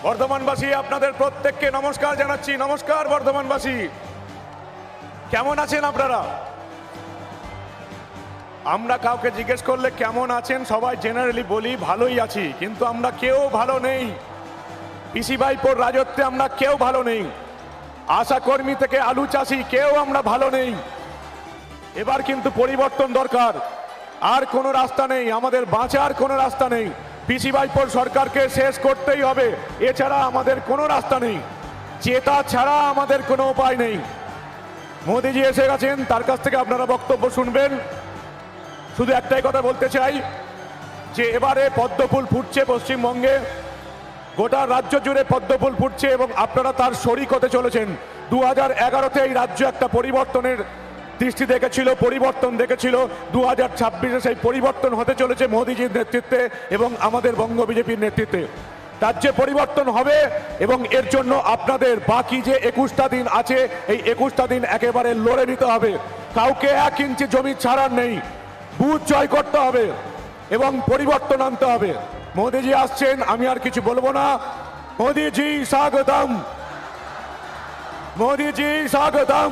বর্ধমানবাসী আপনাদের প্রত্যেককে নমস্কার জানাচ্ছি। নমস্কার বর্ধমানবাসী, কেমন আছেন আপনারা? আমরা কাউকে জিজ্ঞেস করলে কেমন আছেন সবাই জেনারেলি বলি ভালোই আছি, কিন্তু আমরা কেউ ভালো নেই। পিসি ভাইপোর রাজত্বে আমরা কেউ ভালো নেই। আশা কর্মী থেকে আলু চাষি কেউ আমরা ভালো নেই। এবার কিন্তু পরিবর্তন দরকার। আর কোনো রাস্তা নেই, আমাদের বাঁচার কোনো রাস্তা নেই। পিসি ভাইপোর সরকারকে শেষ করতেই হবে, এছাড়া আমাদের কোনো রাস্তা নেই। চেতা ছাড়া আমাদের কোনো উপায় নেই। মোদিজি এসে গেছেন, তার কাছ থেকে আপনারা বক্তব্য শুনবেন। শুধু একটাই কথা বলতে চাই যে এবারে পদ্মফুল ফুটছে পশ্চিমবঙ্গে, গোটা রাজ্য জুড়ে পদ্মফুল ফুটছে এবং আপনারা তার শরিক হতে চলেছেন। 2011-তে এই রাজ্য একটা পরিবর্তনের দৃষ্টি দেখেছিল, পরিবর্তন দেখেছিল। 2026-এ সেই পরিবর্তন হতে চলেছে মোদিজির নেতৃত্বে এবং আমাদের বঙ্গ বিজেপির নেতৃত্বে। রাজ্যে পরিবর্তন হবে এবং এর জন্য আপনাদের বাকি যে 21টা দিন আছে, এই 21টা দিন একেবারে লড়ে নিতে হবে। কাউকে 1 ইঞ্চি জমি ছাড়ার নেই। বুথ জয় করতে হবে এবং পরিবর্তন আনতে হবে। মোদিজি আসছেন, আমি আর কিছু বলবো না। মোদিজি স্বাগতম, মোদিজি স্বাগতম।